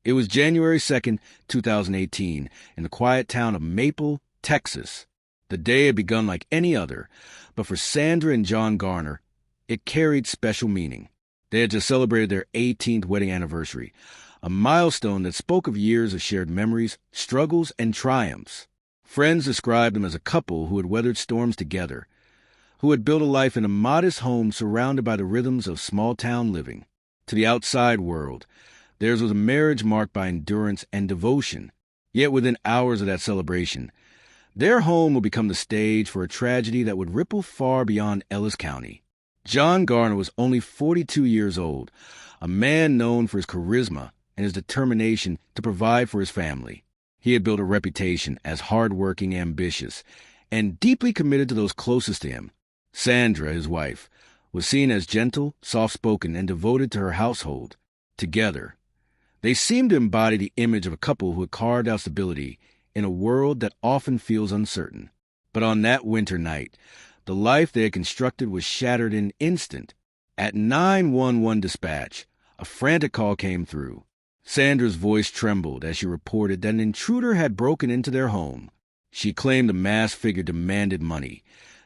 It was January 2nd, 2018, in the quiet town of Maple, Texas. The day had begun like any other, but for Sandra and Jon Garner, it carried special meaning. They had just celebrated their 18th wedding anniversary, a milestone that spoke of years of shared memories, struggles, and triumphs. Friends described them as a couple who had weathered storms together, who had built a life in a modest home surrounded by the rhythms of small-town living. To the outside world, theirs was a marriage marked by endurance and devotion. Yet within hours of that celebration, their home would become the stage for a tragedy that would ripple far beyond Ellis County. Jon Garner was only 42 years old, a man known for his charisma and his determination to provide for his family. He had built a reputation as hardworking, ambitious, and deeply committed to those closest to him. Sandra, his wife, was seen as gentle, soft-spoken, and devoted to her household. Together, they seemed to embody the image of a couple who had carved out stability in a world that often feels uncertain. But on that winter night, the life they had constructed was shattered in an instant. At 911 dispatch, a frantic call came through. Sandra's voice trembled as she reported that an intruder had broken into their home. She claimed the masked figure demanded money,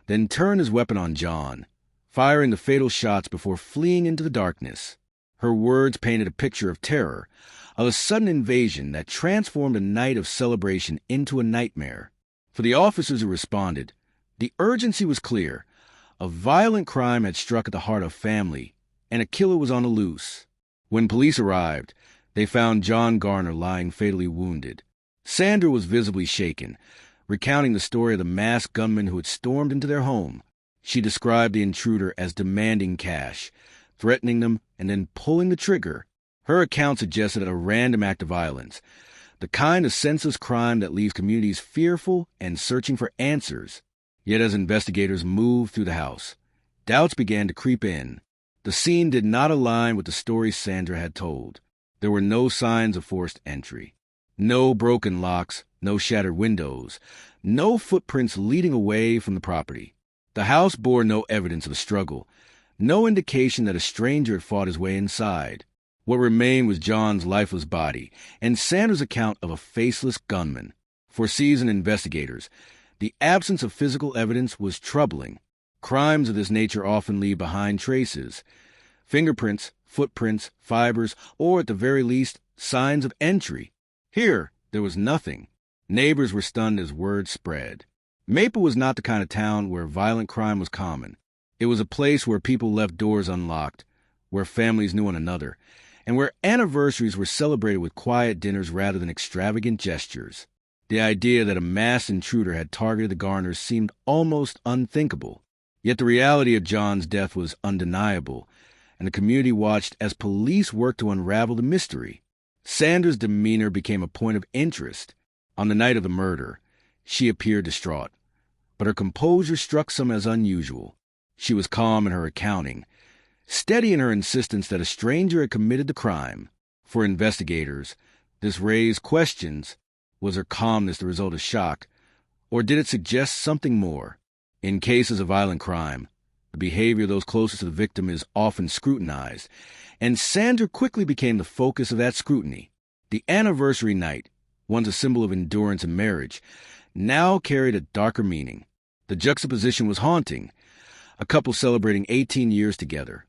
then turned his weapon on Jon, firing the fatal shots before fleeing into the darkness. Her words painted a picture of terror, of a sudden invasion that transformed a night of celebration into a nightmare. For the officers who responded, the urgency was clear. A violent crime had struck at the heart of family, and a killer was on the loose. When police arrived, they found Jon Garner lying fatally wounded. Sandra was visibly shaken, recounting the story of the masked gunman who had stormed into their home. She described the intruder as demanding cash, threatening them, and then pulling the trigger. Her account suggested a random act of violence, the kind of senseless crime that leaves communities fearful and searching for answers. Yet as investigators moved through the house, doubts began to creep in. The scene did not align with the story Sandra had told. There were no signs of forced entry. No broken locks, no shattered windows, no footprints leading away from the property. The house bore no evidence of a struggle, no indication that a stranger had fought his way inside. What remained was Jon's lifeless body and Sandra's account of a faceless gunman. For seasoned investigators, the absence of physical evidence was troubling. Crimes of this nature often leave behind traces, fingerprints, footprints, fibers, or at the very least, signs of entry. Here, there was nothing. Neighbors were stunned as word spread. Maple was not the kind of town where violent crime was common. It was a place where people left doors unlocked, where families knew one another, and where anniversaries were celebrated with quiet dinners rather than extravagant gestures. The idea that a masked intruder had targeted the Garners seemed almost unthinkable. Yet the reality of Jon's death was undeniable, and the community watched as police worked to unravel the mystery. Sandra's demeanor became a point of interest. On the night of the murder, she appeared distraught, but her composure struck some as unusual. She was calm in her accounting, steady in her insistence that a stranger had committed the crime. For investigators, this raised questions. Was her calmness the result of shock, or did it suggest something more? In cases of violent crime, the behavior of those closest to the victim is often scrutinized, and Sandra quickly became the focus of that scrutiny. The anniversary night, once a symbol of endurance and marriage, now carried a darker meaning. The juxtaposition was haunting, a couple celebrating 18 years together,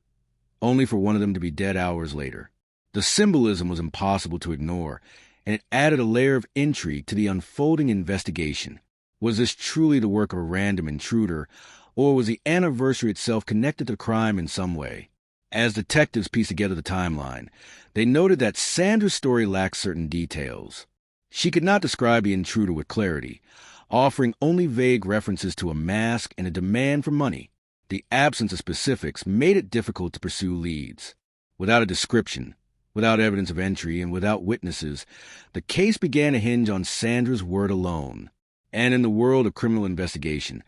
only for one of them to be dead hours later. The symbolism was impossible to ignore, and it added a layer of intrigue to the unfolding investigation. Was this truly the work of a random intruder, or was the anniversary itself connected to the crime in some way? As detectives pieced together the timeline, they noted that Sandra's story lacked certain details. She could not describe the intruder with clarity, offering only vague references to a mask and a demand for money. The absence of specifics made it difficult to pursue leads. Without a description, without evidence of entry, and without witnesses, the case began to hinge on Sandra's word alone. And in the world of criminal investigation,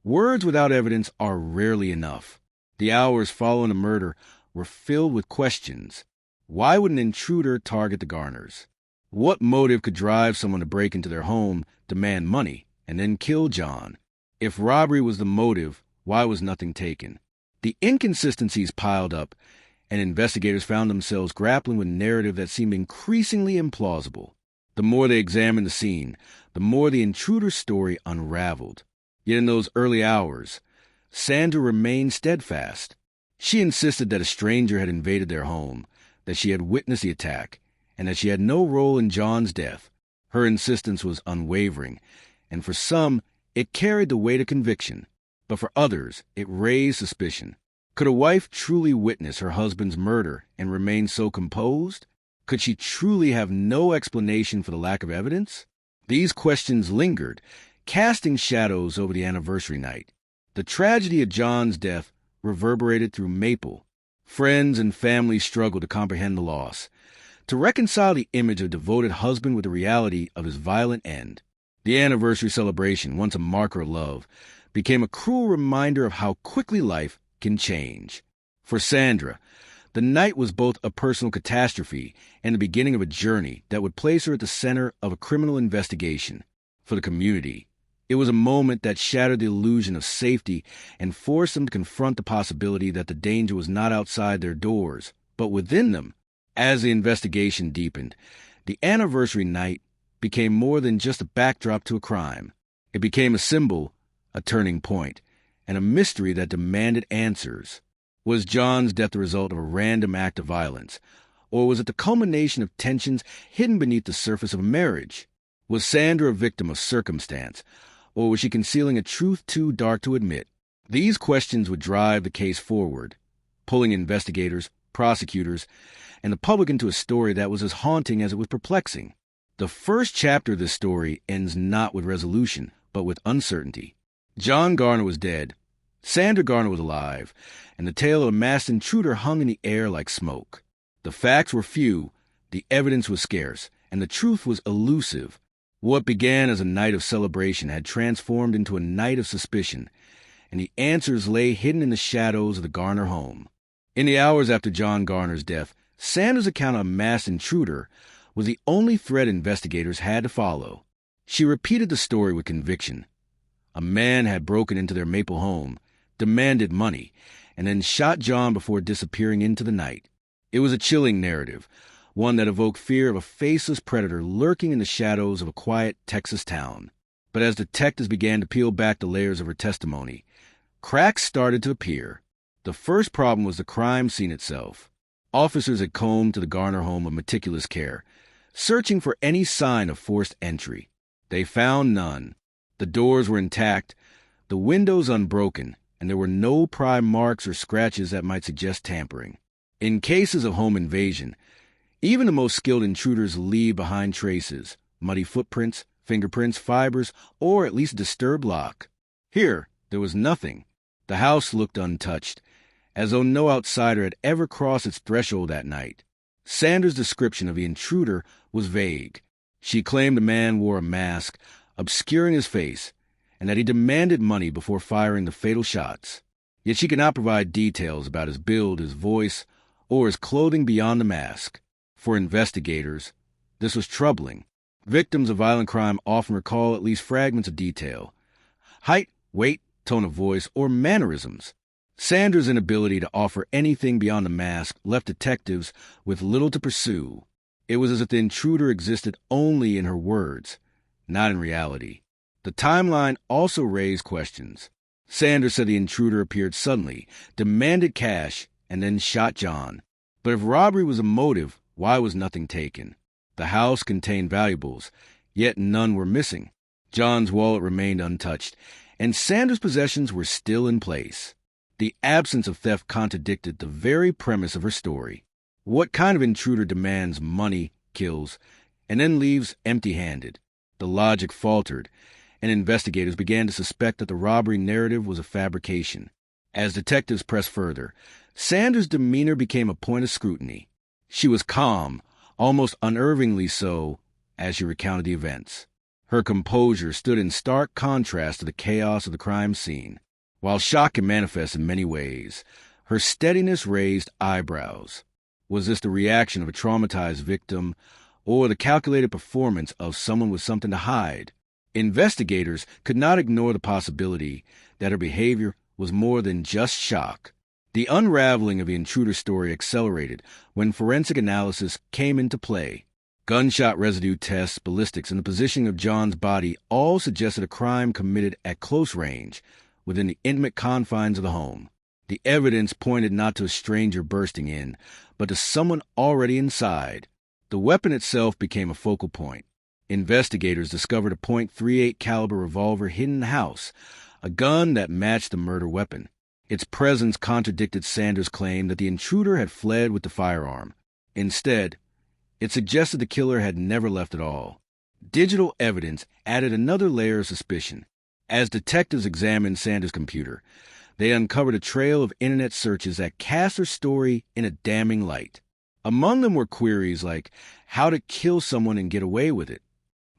words without evidence are rarely enough. The hours following the murder were filled with questions. Why would an intruder target the Garners? What motive could drive someone to break into their home, demand money, and then kill Jon? If robbery was the motive, why was nothing taken? The inconsistencies piled up, and investigators found themselves grappling with a narrative that seemed increasingly implausible. The more they examined the scene, the more the intruder's story unraveled. Yet in those early hours, Sandra remained steadfast. She insisted that a stranger had invaded their home, that she had witnessed the attack, and that she had no role in Jon's death. Her insistence was unwavering, and for some, it carried the weight of conviction. But for others, it raised suspicion. Could a wife truly witness her husband's murder and remain so composed? Could she truly have no explanation for the lack of evidence? These questions lingered, casting shadows over the anniversary night. The tragedy of Jon's death reverberated through Maple. Friends and family struggled to comprehend the loss, to reconcile the image of a devoted husband with the reality of his violent end. The anniversary celebration, once a marker of love, became a cruel reminder of how quickly life can change. For Sandra, the night was both a personal catastrophe and the beginning of a journey that would place her at the center of a criminal investigation. For the community, it was a moment that shattered the illusion of safety and forced them to confront the possibility that the danger was not outside their doors, but within them. As the investigation deepened, the anniversary night became more than just a backdrop to a crime. It became a symbol, a turning point, and a mystery that demanded answers. Was Jon's death the result of a random act of violence, or was it the culmination of tensions hidden beneath the surface of a marriage? Was Sandra a victim of circumstance, or was she concealing a truth too dark to admit? These questions would drive the case forward, pulling investigators, prosecutors, and the public into a story that was as haunting as it was perplexing. The first chapter of this story ends not with resolution, but with uncertainty. Jon Garner was dead. Sandra Garner was alive, and the tale of a masked intruder hung in the air like smoke. The facts were few, the evidence was scarce, and the truth was elusive. What began as a night of celebration had transformed into a night of suspicion, and the answers lay hidden in the shadows of the Garner home. In the hours after Jon Garner's death, Sandra's account of a masked intruder was the only thread investigators had to follow. She repeated the story with conviction. A man had broken into their Maple home, demanded money, and then shot Jon before disappearing into the night. It was a chilling narrative, one that evoked fear of a faceless predator lurking in the shadows of a quiet Texas town. But as detectives began to peel back the layers of her testimony, cracks started to appear. The first problem was the crime scene itself. Officers had combed to the Garner home with meticulous care, searching for any sign of forced entry. They found none. The doors were intact, the windows unbroken, and there were no pry marks or scratches that might suggest tampering. In cases of home invasion, even the most skilled intruders leave behind traces, muddy footprints, fingerprints, fibers, or at least a disturbed lock. Here, there was nothing. The house looked untouched, as though no outsider had ever crossed its threshold that night. Sandra's description of the intruder was vague. She claimed the man wore a mask, obscuring his face, and that he demanded money before firing the fatal shots. Yet she could not provide details about his build, his voice, or his clothing beyond the mask. For investigators, this was troubling. Victims of violent crime often recall at least fragments of detail: height, weight, tone of voice, or mannerisms. Sandra's inability to offer anything beyond the mask left detectives with little to pursue. It was as if the intruder existed only in her words, not in reality. The timeline also raised questions. Sandra said the intruder appeared suddenly, demanded cash, and then shot Jon. But if robbery was a motive, why was nothing taken? The house contained valuables, yet none were missing. Jon's wallet remained untouched, and Sandra's possessions were still in place. The absence of theft contradicted the very premise of her story. What kind of intruder demands money, kills, and then leaves empty-handed? The logic faltered, and investigators began to suspect that the robbery narrative was a fabrication. As detectives pressed further, Sandra's demeanor became a point of scrutiny. She was calm, almost unnervingly so, as she recounted the events. Her composure stood in stark contrast to the chaos of the crime scene. While shock can manifest in many ways, her steadiness raised eyebrows. Was this the reaction of a traumatized victim, or the calculated performance of someone with something to hide? Investigators could not ignore the possibility that her behavior was more than just shock. The unraveling of the intruder story accelerated when forensic analysis came into play. Gunshot residue tests, ballistics, and the positioning of Jon's body all suggested a crime committed at close range, within the intimate confines of the home. The evidence pointed not to a stranger bursting in, but to someone already inside. The weapon itself became a focal point. Investigators discovered a .38 caliber revolver hidden in the house, a gun that matched the murder weapon. Its presence contradicted Sandra's claim that the intruder had fled with the firearm. Instead, it suggested the killer had never left at all. Digital evidence added another layer of suspicion. As detectives examined Sandra's computer, they uncovered a trail of internet searches that cast her story in a damning light. Among them were queries like how to kill someone and get away with it.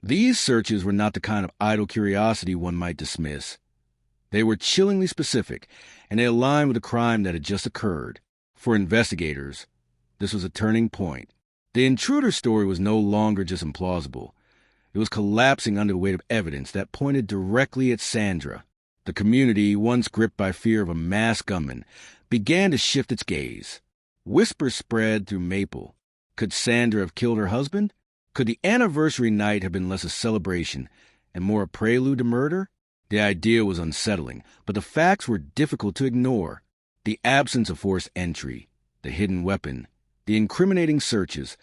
These searches were not the kind of idle curiosity one might dismiss. They were chillingly specific, and they aligned with a crime that had just occurred. For investigators, this was a turning point. The intruder story was no longer just implausible. It was collapsing under the weight of evidence that pointed directly at Sandra. The community, once gripped by fear of a masked gunman, began to shift its gaze. Whispers spread through Maple. Could Sandra have killed her husband? Could the anniversary night have been less a celebration and more a prelude to murder? The idea was unsettling, but the facts were difficult to ignore. The absence of forced entry, the hidden weapon, the incriminating searches,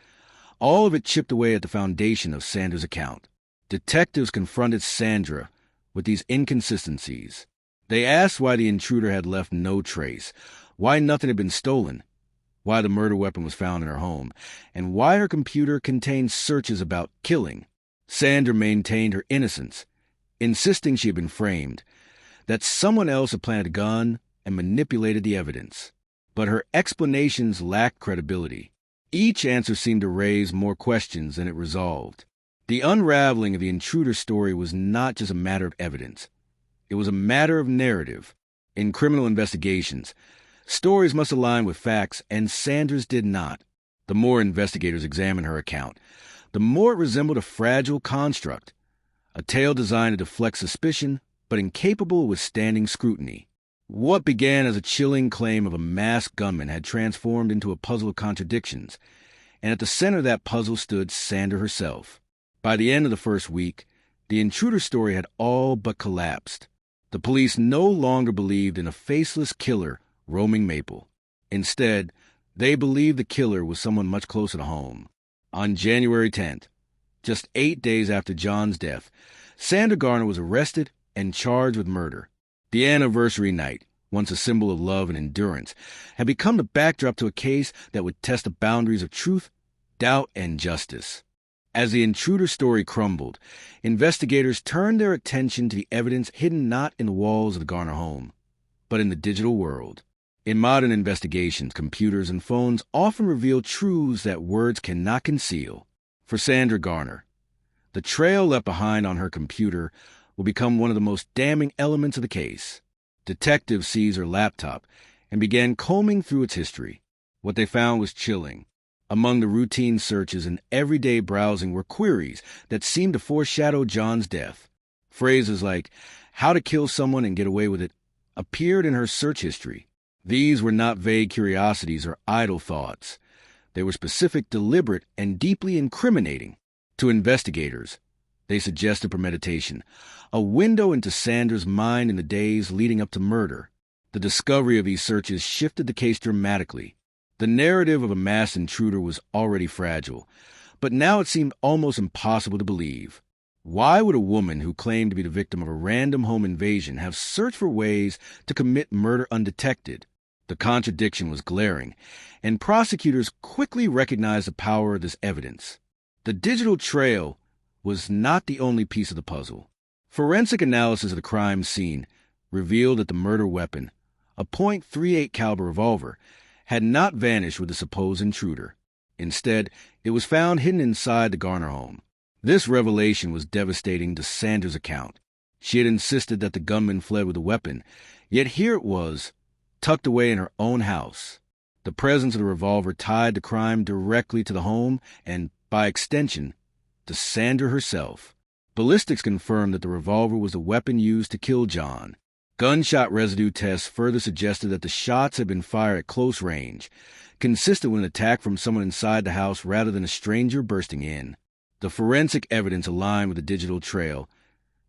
all of it chipped away at the foundation of Sandra's account. Detectives confronted Sandra with these inconsistencies. They asked why the intruder had left no trace, why nothing had been stolen, why the murder weapon was found in her home, and why her computer contained searches about killing. Sandra maintained her innocence, insisting she had been framed, that someone else had planted a gun and manipulated the evidence. But her explanations lacked credibility. Each answer seemed to raise more questions than it resolved. The unraveling of the intruder story was not just a matter of evidence. It was a matter of narrative. In criminal investigations, stories must align with facts, and Sandra's did not. The more investigators examined her account, the more it resembled a fragile construct, a tale designed to deflect suspicion, but incapable of withstanding scrutiny. What began as a chilling claim of a masked gunman had transformed into a puzzle of contradictions, and at the center of that puzzle stood Sandra herself. By the end of the first week, the intruder story had all but collapsed. The police no longer believed in a faceless killer roaming Maple. Instead, they believed the killer was someone much closer to home. On January 10th, just 8 days after Jon's death, Sandra Garner was arrested and charged with murder. The anniversary night, once a symbol of love and endurance, had become the backdrop to a case that would test the boundaries of truth, doubt, and justice. As the intruder story crumbled, investigators turned their attention to the evidence hidden not in the walls of the Garner home, but in the digital world. In modern investigations, computers and phones often reveal truths that words cannot conceal. For Sandra Garner, the trail left behind on her computer will become one of the most damning elements of the case. Detectives seized her laptop and began combing through its history. What they found was chilling. Among the routine searches and everyday browsing were queries that seemed to foreshadow Jon's death. Phrases like, how to kill someone and get away with it, appeared in her search history. These were not vague curiosities or idle thoughts. They were specific, deliberate, and deeply incriminating. To investigators, they suggested premeditation, a window into Sandra's mind in the days leading up to murder. The discovery of these searches shifted the case dramatically. The narrative of a masked intruder was already fragile, but now it seemed almost impossible to believe. Why would a woman who claimed to be the victim of a random home invasion have searched for ways to commit murder undetected? The contradiction was glaring, and prosecutors quickly recognized the power of this evidence. The digital trail was not the only piece of the puzzle. Forensic analysis of the crime scene revealed that the murder weapon, a .38 caliber revolver, had not vanished with the supposed intruder. Instead, it was found hidden inside the Garner home. This revelation was devastating to Sandra's account. She had insisted that the gunman fled with a weapon, yet here it was, tucked away in her own house. The presence of the revolver tied the crime directly to the home and, by extension, to Sandra herself. Ballistics confirmed that the revolver was the weapon used to kill Jon. Gunshot residue tests further suggested that the shots had been fired at close range, consistent with an attack from someone inside the house rather than a stranger bursting in. The forensic evidence aligned with the digital trail,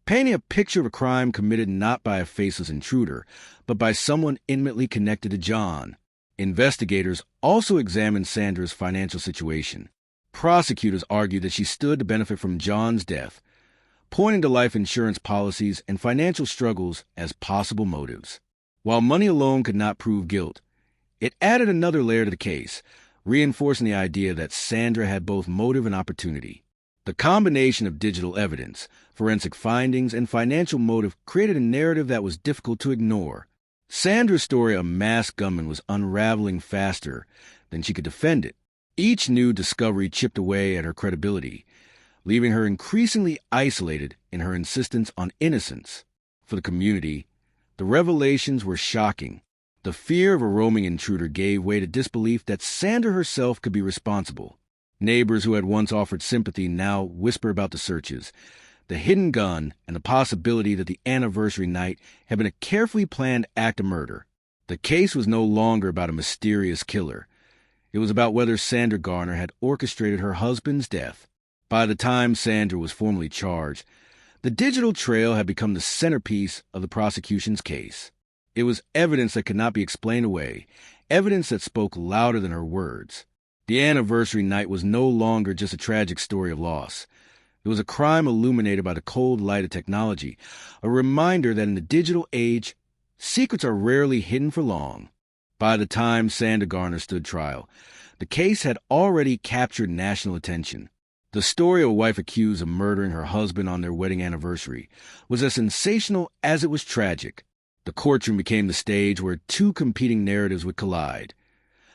painting a picture of a crime committed not by a faceless intruder, but by someone intimately connected to Jon. Investigators also examined Sandra's financial situation. Prosecutors argued that she stood to benefit from Jon's death, pointing to life insurance policies and financial struggles as possible motives. While money alone could not prove guilt, it added another layer to the case, reinforcing the idea that Sandra had both motive and opportunity. The combination of digital evidence, forensic findings, and financial motive created a narrative that was difficult to ignore. Sandra's story of masked gunman was unraveling faster than she could defend it. Each new discovery chipped away at her credibility, leaving her increasingly isolated in her insistence on innocence. For the community, the revelations were shocking. The fear of a roaming intruder gave way to disbelief that Sandra herself could be responsible. Neighbors who had once offered sympathy now whisper about the searches, the hidden gun, and the possibility that the anniversary night had been a carefully planned act of murder. The case was no longer about a mysterious killer. It was about whether Sandra Garner had orchestrated her husband's death. By the time Sandra was formally charged, the digital trail had become the centerpiece of the prosecution's case. It was evidence that could not be explained away, evidence that spoke louder than her words. The anniversary night was no longer just a tragic story of loss. It was a crime illuminated by the cold light of technology, a reminder that in the digital age, secrets are rarely hidden for long. By the time Sandra Garner stood trial, the case had already captured national attention. The story of a wife accused of murdering her husband on their wedding anniversary was as sensational as it was tragic. The courtroom became the stage where two competing narratives would collide.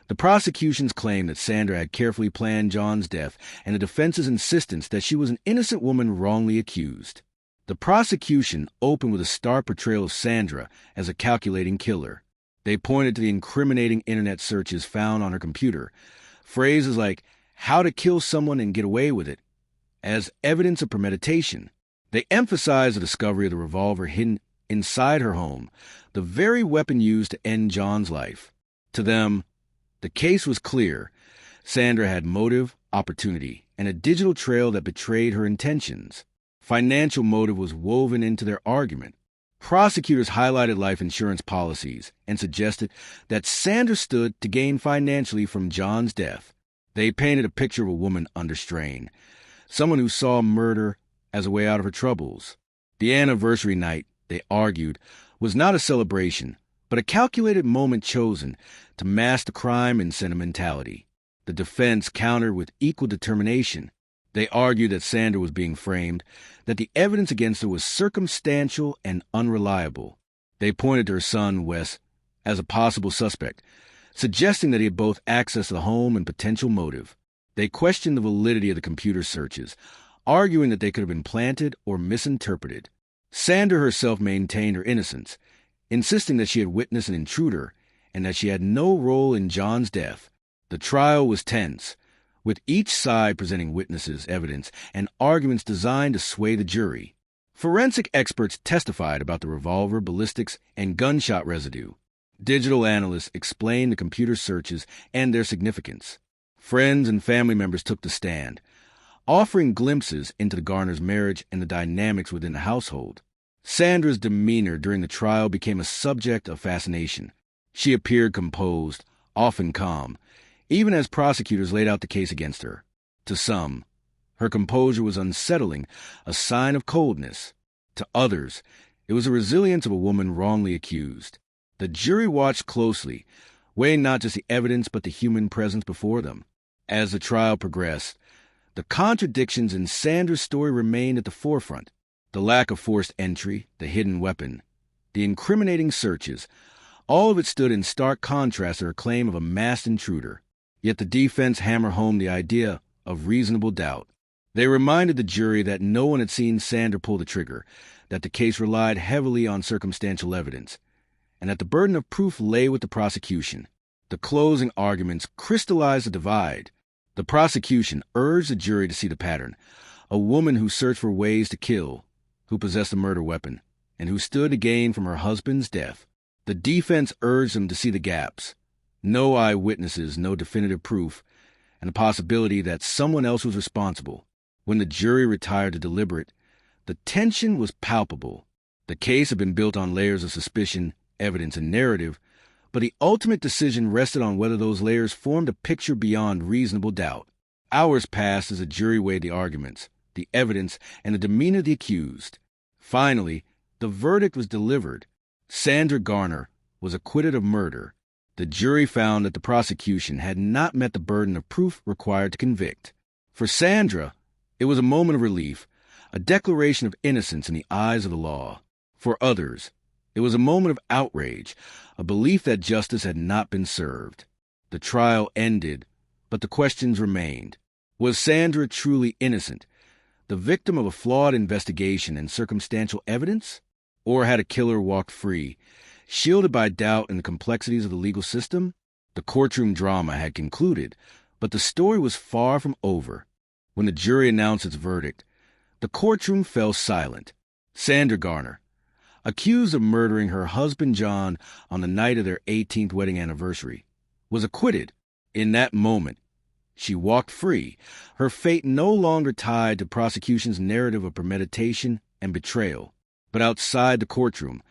The prosecution's claim that Sandra had carefully planned Jon's death, and the defense's insistence that she was an innocent woman wrongly accused. The prosecution opened with a stark portrayal of Sandra as a calculating killer. They pointed to the incriminating internet searches found on her computer, phrases like, "how to kill someone and get away with it," as evidence of premeditation. They emphasized the discovery of the revolver hidden inside her home, the very weapon used to end Jon's life. To them, the case was clear. Sandra had motive, opportunity, and a digital trail that betrayed her intentions. Financial motive was woven into their argument. Prosecutors highlighted life insurance policies and suggested that Sandra stood to gain financially from Jon's death. They painted a picture of a woman under strain, someone who saw murder as a way out of her troubles. The anniversary night, they argued, was not a celebration, but a calculated moment chosen to mask the crime and sentimentality. The defense countered with equal determination. They argued that Sandra was being framed, that the evidence against her was circumstantial and unreliable. They pointed to her son, Wes, as a possible suspect, suggesting that he had both access to the home and potential motive. They questioned the validity of the computer searches, arguing that they could have been planted or misinterpreted. Sandra herself maintained her innocence, insisting that she had witnessed an intruder and that she had no role in Jon's death. The trial was tense, with each side presenting witnesses, evidence, and arguments designed to sway the jury. Forensic experts testified about the revolver, ballistics, and gunshot residue. Digital analysts explained the computer searches and their significance. Friends and family members took the stand, offering glimpses into the Garner's marriage and the dynamics within the household. Sandra's demeanor during the trial became a subject of fascination. She appeared composed, often calm, even as prosecutors laid out the case against her. To some, her composure was unsettling, a sign of coldness. To others, it was the resilience of a woman wrongly accused. The jury watched closely, weighing not just the evidence but the human presence before them. As the trial progressed, the contradictions in Sandra's story remained at the forefront. The lack of forced entry, the hidden weapon, the incriminating searches, all of it stood in stark contrast to her claim of a masked intruder. Yet the defense hammered home the idea of reasonable doubt. They reminded the jury that no one had seen Sandra pull the trigger, that the case relied heavily on circumstantial evidence, and that the burden of proof lay with the prosecution. The closing arguments crystallized the divide. The prosecution urged the jury to see the pattern: a woman who searched for ways to kill, who possessed a murder weapon, and who stood to gain from her husband's death. The defense urged them to see the gaps. No eyewitnesses, no definitive proof, and the possibility that someone else was responsible. When the jury retired to deliberate, the tension was palpable. The case had been built on layers of suspicion, evidence, and narrative, but the ultimate decision rested on whether those layers formed a picture beyond reasonable doubt. Hours passed as the jury weighed the arguments, the evidence, and the demeanor of the accused. Finally, the verdict was delivered. Sandra Garner was acquitted of murder. The jury found that the prosecution had not met the burden of proof required to convict. For Sandra, it was a moment of relief, a declaration of innocence in the eyes of the law. For others, it was a moment of outrage, a belief that justice had not been served. The trial ended, but the questions remained. Was Sandra truly innocent, the victim of a flawed investigation and circumstantial evidence? Or had a killer walked free, shielded by doubt and the complexities of the legal system? The courtroom drama had concluded, but the story was far from over. When the jury announced its verdict, the courtroom fell silent. Sandra Garner, accused of murdering her husband Jon on the night of their 18th wedding anniversary, was acquitted. In that moment, she walked free, her fate no longer tied to prosecution's narrative of premeditation and betrayal. But outside the courtroom,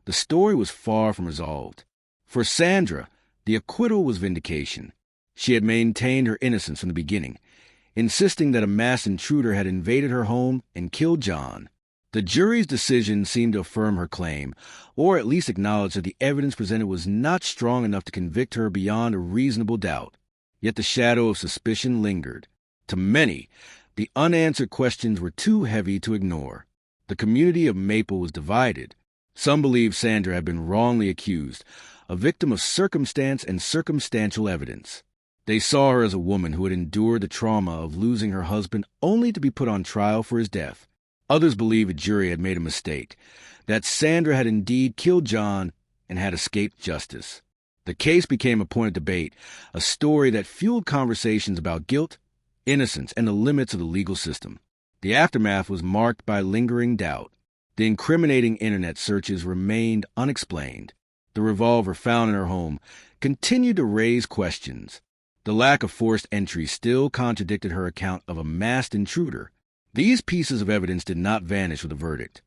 the story was far from resolved. For Sandra, the acquittal was vindication. She had maintained her innocence from the beginning, insisting that a masked intruder had invaded her home and killed Jon. The jury's decision seemed to affirm her claim, or at least acknowledge that the evidence presented was not strong enough to convict her beyond a reasonable doubt. Yet the shadow of suspicion lingered. To many, the unanswered questions were too heavy to ignore. The community of Maple was divided. Some believed Sandra had been wrongly accused, a victim of circumstance and circumstantial evidence. They saw her as a woman who had endured the trauma of losing her husband only to be put on trial for his death. Others believed the jury had made a mistake, that Sandra had indeed killed Jon and had escaped justice. The case became a point of debate, a story that fueled conversations about guilt, innocence, and the limits of the legal system. The aftermath was marked by lingering doubt. The incriminating internet searches remained unexplained. The revolver found in her home continued to raise questions. The lack of forced entry still contradicted her account of a masked intruder. These pieces of evidence did not vanish with the verdict.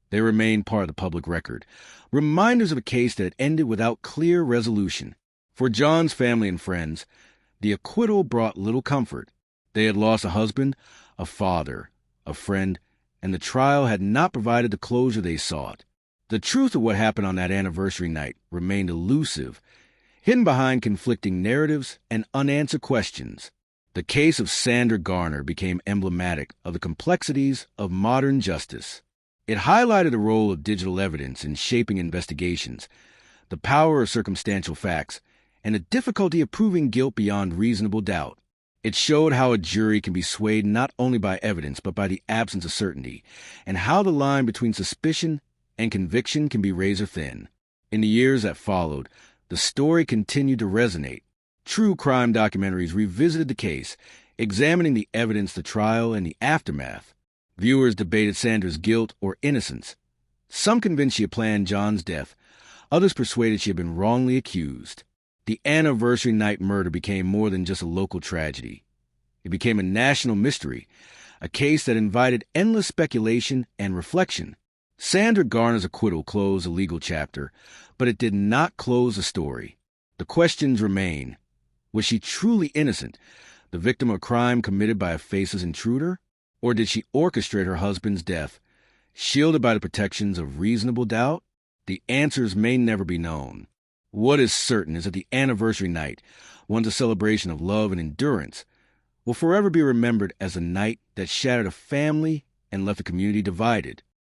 They remained part of the public record, reminders of a case that had ended without clear resolution. For Jon's family and friends, the acquittal brought little comfort. They had lost a husband, a father, a friend, and the trial had not provided the closure they sought. The truth of what happened on that anniversary night remained elusive, hidden behind conflicting narratives and unanswered questions. The case of Sandra Garner became emblematic of the complexities of modern justice. It highlighted the role of digital evidence in shaping investigations, the power of circumstantial facts, and the difficulty of proving guilt beyond reasonable doubt. It showed how a jury can be swayed not only by evidence but by the absence of certainty, and how the line between suspicion and conviction can be razor thin. In the years that followed, the story continued to resonate. True crime documentaries revisited the case, examining the evidence, the trial, and the aftermath. Viewers debated Sandra's guilt or innocence. Some convinced she had planned Jon's death. Others persuaded she had been wrongly accused. The anniversary night murder became more than just a local tragedy. It became a national mystery, a case that invited endless speculation and reflection. Sandra Garner's acquittal closed a legal chapter, but it did not close the story. The questions remain. Was she truly innocent, the victim of a crime committed by a faceless intruder? Or did she orchestrate her husband's death, shielded by the protections of reasonable doubt? The answers may never be known. What is certain is that the anniversary night, once a celebration of love and endurance, will forever be remembered as a night that shattered a family and left a community divided.